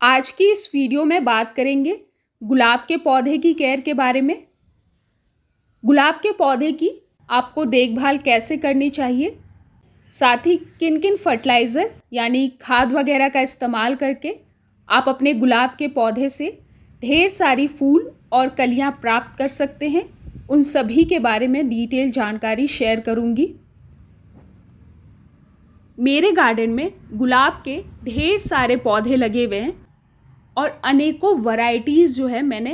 आज की इस वीडियो में बात करेंगे गुलाब के पौधे की केयर के बारे में। गुलाब के पौधे की आपको देखभाल कैसे करनी चाहिए, साथ ही किन किन फर्टिलाइज़र यानी खाद वगैरह का इस्तेमाल करके आप अपने गुलाब के पौधे से ढेर सारी फूल और कलियां प्राप्त कर सकते हैं, उन सभी के बारे में डिटेल जानकारी शेयर करूंगी। मेरे गार्डन में गुलाब के ढेर सारे पौधे लगे हुए हैं और अनेकों वैरायटीज़ जो है मैंने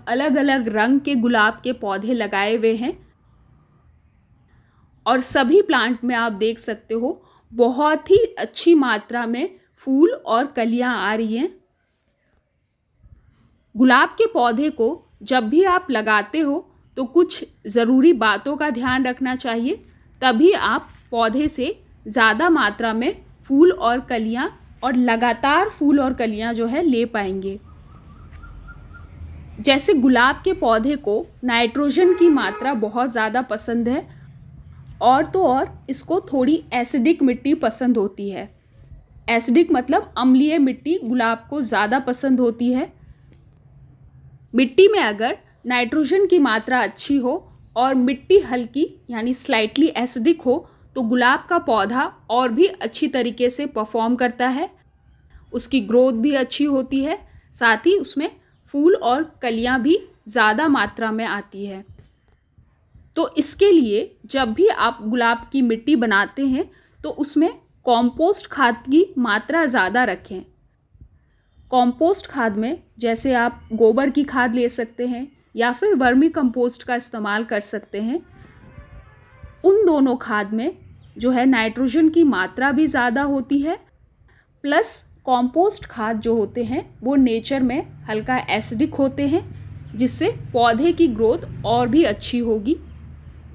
अलग अलग रंग के गुलाब के पौधे लगाए हुए हैं और सभी प्लांट में आप देख सकते हो बहुत ही अच्छी मात्रा में फूल और कलियां आ रही हैं। गुलाब के पौधे को जब भी आप लगाते हो तो कुछ ज़रूरी बातों का ध्यान रखना चाहिए, तभी आप पौधे से ज़्यादा मात्रा में फूल और कलियां और लगातार फूल और कलियां जो है ले पाएंगे। जैसे गुलाब के पौधे को नाइट्रोजन की मात्रा बहुत ज़्यादा पसंद है और तो और इसको थोड़ी एसिडिक मिट्टी पसंद होती है। एसिडिक मतलब अम्लीय मिट्टी गुलाब को ज़्यादा पसंद होती है। मिट्टी में अगर नाइट्रोजन की मात्रा अच्छी हो और मिट्टी हल्की यानी स्लाइटली एसिडिक हो तो गुलाब का पौधा और भी अच्छी तरीके से परफॉर्म करता है, उसकी ग्रोथ भी अच्छी होती है, साथ ही उसमें फूल और कलियां भी ज़्यादा मात्रा में आती है। तो इसके लिए जब भी आप गुलाब की मिट्टी बनाते हैं तो उसमें कॉम्पोस्ट खाद की मात्रा ज़्यादा रखें। कॉम्पोस्ट खाद में जैसे आप गोबर की खाद ले सकते हैं या फिर वर्मी कंपोस्ट का इस्तेमाल कर सकते हैं। उन दोनों खाद में जो है नाइट्रोजन की मात्रा भी ज़्यादा होती है, प्लस कॉम्पोस्ट खाद जो होते हैं वो नेचर में हल्का एसिडिक होते हैं, जिससे पौधे की ग्रोथ और भी अच्छी होगी।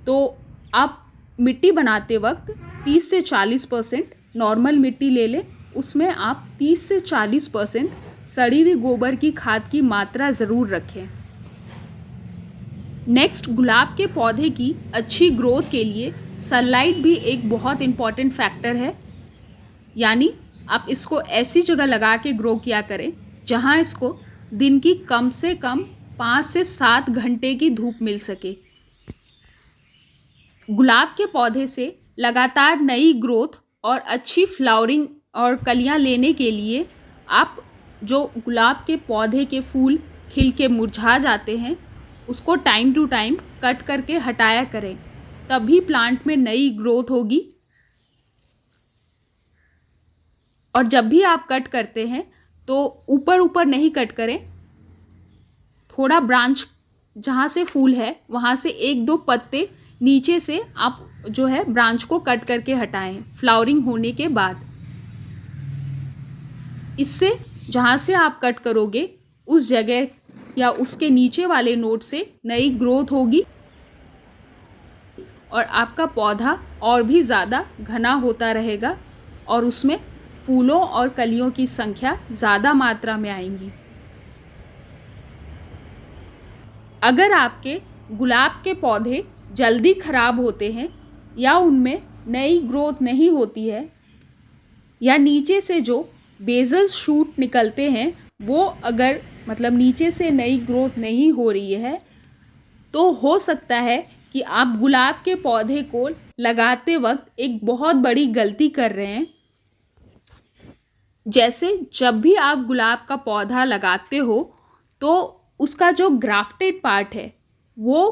तो आप मिट्टी बनाते वक्त 30 से 40% नॉर्मल मिट्टी ले लें, उसमें आप 30 से 40% सड़ी हुई गोबर की खाद की मात्रा ज़रूर रखें। नेक्स्ट, गुलाब के पौधे की अच्छी ग्रोथ के लिए सनलाइट भी एक बहुत इम्पॉर्टेंट फैक्टर है। यानी आप इसको ऐसी जगह लगा के ग्रो किया करें जहां इसको दिन की कम से कम 5 से 7 घंटे की धूप मिल सके। गुलाब के पौधे से लगातार नई ग्रोथ और अच्छी फ्लावरिंग और कलियां लेने के लिए आप जो गुलाब के पौधे के फूल खिल के मुरझा जाते हैं उसको टाइम टू टाइम कट करके हटाया करें, तभी प्लांट में नई ग्रोथ होगी। और जब भी आप कट करते हैं तो ऊपर ऊपर नहीं कट करें, थोड़ा ब्रांच जहाँ से फूल है वहाँ से 1-2 पत्ते नीचे से आप जो है ब्रांच को कट करके हटाएं फ्लावरिंग होने के बाद। इससे जहाँ से आप कट करोगे उस जगह या उसके नीचे वाले नोड से नई ग्रोथ होगी और आपका पौधा और भी ज़्यादा घना होता रहेगा और उसमें फूलों और कलियों की संख्या ज़्यादा मात्रा में आएंगी। अगर आपके गुलाब के पौधे जल्दी ख़राब होते हैं या उनमें नई ग्रोथ नहीं होती है या नीचे से जो बेसल शूट निकलते हैं वो अगर नीचे से नई ग्रोथ नहीं हो रही है, तो हो सकता है कि आप गुलाब के पौधे को लगाते वक्त एक बहुत बड़ी गलती कर रहे हैं। जैसे जब भी आप गुलाब का पौधा लगाते हो तो उसका जो ग्राफ्टेड पार्ट है वो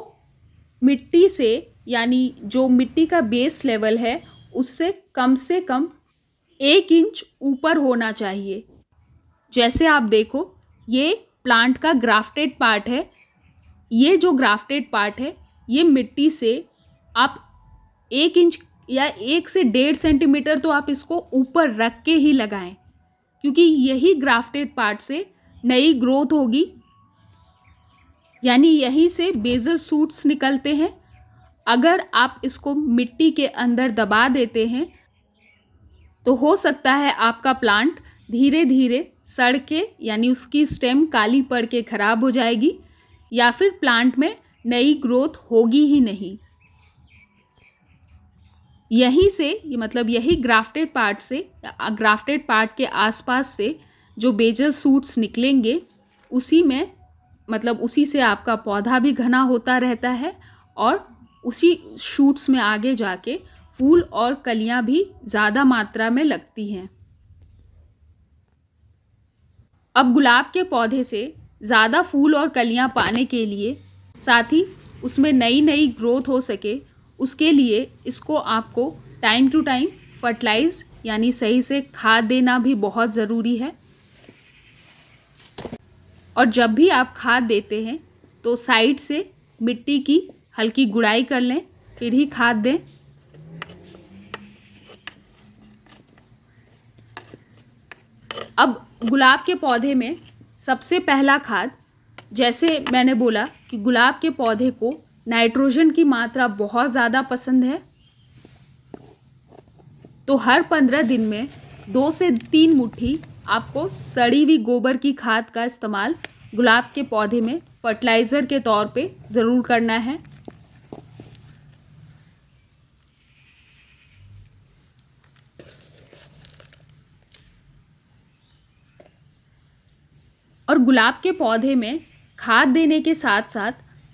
मिट्टी से यानी जो मिट्टी का बेस लेवल है उससे कम 1 इंच ऊपर होना चाहिए। जैसे आप देखो ये प्लांट का ग्राफ्टेड पार्ट है, ये जो ग्राफ्टेड पार्ट है ये मिट्टी से आप 1 इंच या 1 से 1.5 सेंटीमीटर तो आप इसको ऊपर रख के ही लगाएं, क्योंकि यही ग्राफ्टेड पार्ट से नई ग्रोथ होगी, यानी यहीं से बेसल शूट्स निकलते हैं। अगर आप इसको मिट्टी के अंदर दबा देते हैं तो हो सकता है आपका प्लांट धीरे धीरे सड़ के यानी उसकी स्टेम काली पड़ के ख़राब हो जाएगी या फिर प्लांट में नई ग्रोथ होगी ही नहीं। यहीं से यही ग्राफ्टेड पार्ट से ग्राफ्टेड पार्ट के आसपास से जो बेजल शूट्स निकलेंगे उसी में, मतलब उसी से आपका पौधा भी घना होता रहता है और उसी शूट्स में आगे जाके फूल और कलियां भी ज़्यादा मात्रा में लगती हैं। अब गुलाब के पौधे से ज़्यादा फूल और कलियां पाने के लिए, साथ ही उसमें नई नई ग्रोथ हो सके, उसके लिए इसको आपको टाइम टू टाइम फर्टिलाइज यानी सही से खाद देना भी बहुत ज़रूरी है। और जब भी आप खाद देते हैं तो साइड से मिट्टी की हल्की गुड़ाई कर लें, फिर ही खाद दें। अब गुलाब के पौधे में सबसे पहला खाद, जैसे मैंने बोला कि गुलाब के पौधे को नाइट्रोजन की मात्रा बहुत ज़्यादा पसंद है, तो हर 15 दिन में 2 से 3 मुट्ठी आपको सड़ी हुई गोबर की खाद का इस्तेमाल गुलाब के पौधे में फर्टिलाइज़र के तौर पे ज़रूर करना है। और गुलाब के पौधे में खाद देने के साथ साथ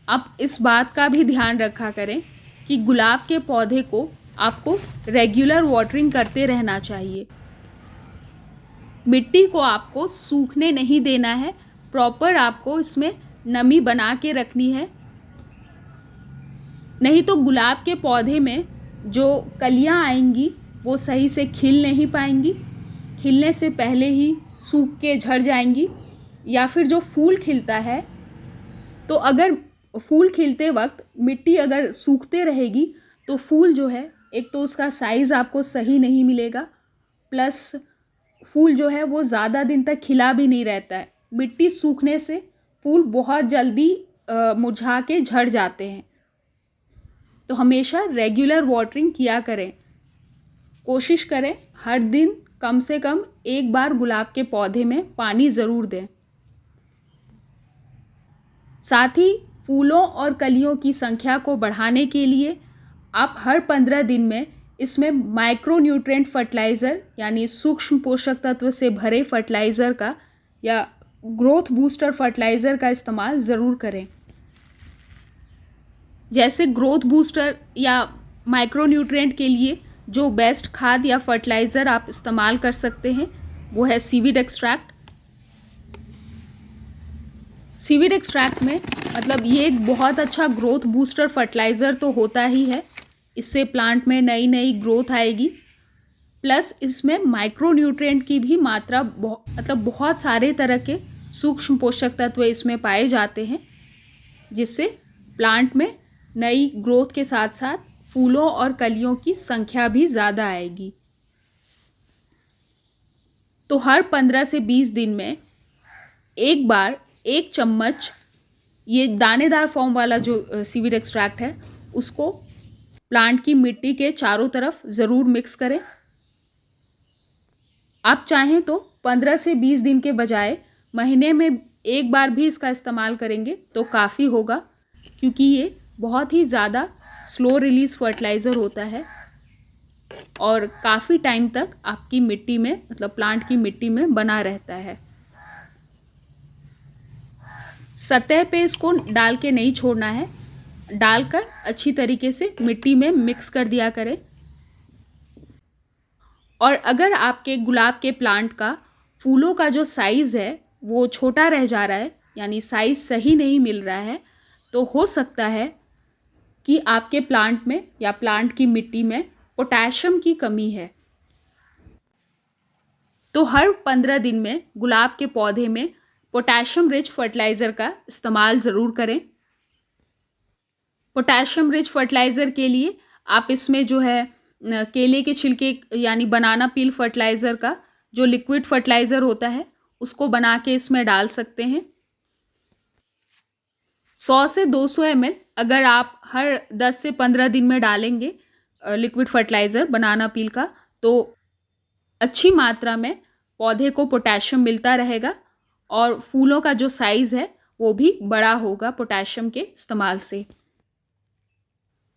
आप इस बात का भी ध्यान रखा करें कि गुलाब के पौधे को आपको रेगुलर वाटरिंग करते रहना चाहिए। मिट्टी को आपको सूखने नहीं देना है, प्रॉपर आपको इसमें नमी बना के रखनी है, नहीं तो गुलाब के पौधे में जो कलियां आएंगी वो सही से खिल नहीं पाएंगी, खिलने से पहले ही सूख के झड़ जाएंगी। या फिर जो फूल खिलता है, तो अगर फूल खिलते वक्त मिट्टी अगर सूखते रहेगी तो फूल जो है, एक तो उसका साइज़ आपको सही नहीं मिलेगा, प्लस फूल जो है वो ज़्यादा दिन तक खिला भी नहीं रहता है। मिट्टी सूखने से फूल बहुत जल्दी मुरझा के झड़ जाते हैं। तो हमेशा रेगुलर वाटरिंग किया करें। कोशिश करें हर दिन कम से कम एक बार गुलाब के पौधे में पानी ज़रूर दें। साथ ही फूलों और कलियों की संख्या को बढ़ाने के लिए आप हर 15 दिन में इसमें माइक्रो न्यूट्रिएंट फर्टिलाइज़र यानी सूक्ष्म पोषक तत्व से भरे फर्टिलाइज़र का या ग्रोथ बूस्टर फर्टिलाइज़र का इस्तेमाल ज़रूर करें। जैसे ग्रोथ बूस्टर या माइक्रो न्यूट्रिएंट के लिए जो बेस्ट खाद या फर्टिलाइज़र आप इस्तेमाल कर सकते हैं वो है सीवीड एक्सट्रैक्ट। सीवीड एक्सट्रैक्ट में मतलब ये एक बहुत अच्छा ग्रोथ बूस्टर फर्टिलाइज़र तो होता ही है, इससे प्लांट में नई नई ग्रोथ आएगी, प्लस इसमें माइक्रो न्यूट्रिएंट की भी मात्रा मतलब बहुत सारे तरह के सूक्ष्म पोषक तत्व इसमें पाए जाते हैं, जिससे प्लांट में नई ग्रोथ के साथ साथ फूलों और कलियों की संख्या भी ज़्यादा आएगी। तो हर 15 से 20 दिन में एक बार 1 चम्मच ये दानेदार फॉर्म वाला जो सीवीड एक्सट्रैक्ट है उसको प्लांट की मिट्टी के चारों तरफ ज़रूर मिक्स करें। आप चाहें तो 15 से 20 दिन के बजाय महीने में एक बार भी इसका इस्तेमाल करेंगे तो काफ़ी होगा, क्योंकि ये बहुत ही ज़्यादा स्लो रिलीज फर्टिलाइज़र होता है और काफ़ी टाइम तक आपकी मिट्टी में मतलब प्लांट की मिट्टी में बना रहता है। सतह पे इसको डाल के नहीं छोड़ना है, डालकर अच्छी तरीके से मिट्टी में मिक्स कर दिया करें। और अगर आपके गुलाब के प्लांट का फूलों का जो साइज़ है वो छोटा रह जा रहा है, यानी साइज़ सही नहीं मिल रहा है, तो हो सकता है कि आपके प्लांट में या प्लांट की मिट्टी में पोटेशियम की कमी है। तो हर 15 दिन में गुलाब के पौधे में पोटेशियम रिच फर्टिलाइज़र का इस्तेमाल ज़रूर करें। पोटेशियम रिच फर्टिलाइज़र के लिए आप इसमें जो है केले के छिलके यानी बनाना पील फर्टिलाइज़र का जो लिक्विड फर्टिलाइज़र होता है उसको बना के इसमें डाल सकते हैं। 100 से 200 ml अगर आप हर 10 से 15 दिन में डालेंगे लिक्विड फर्टिलाइज़र बनाना पील का, तो अच्छी मात्रा में पौधे को पोटेशियम मिलता रहेगा और फूलों का जो साइज़ है वो भी बड़ा होगा पोटेशियम के इस्तेमाल से।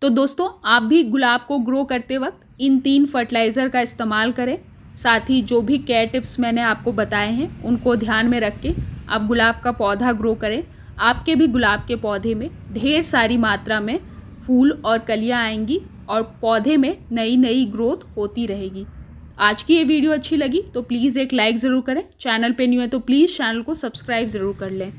तो दोस्तों, आप भी गुलाब को ग्रो करते वक्त इन 3 फर्टिलाइज़र का इस्तेमाल करें साथ ही जो भी केयर टिप्स मैंने आपको बताए हैं उनको ध्यान में रख के आप गुलाब का पौधा ग्रो करें। आपके भी गुलाब के पौधे में ढेर सारी मात्रा में फूल और कलियां आएंगी और पौधे में नई नई ग्रोथ होती रहेगी। आज की ये वीडियो अच्छी लगी तो प्लीज़ एक लाइक ज़रूर करें। चैनल पे न्यू है तो प्लीज़ चैनल को सब्सक्राइब ज़रूर कर लें।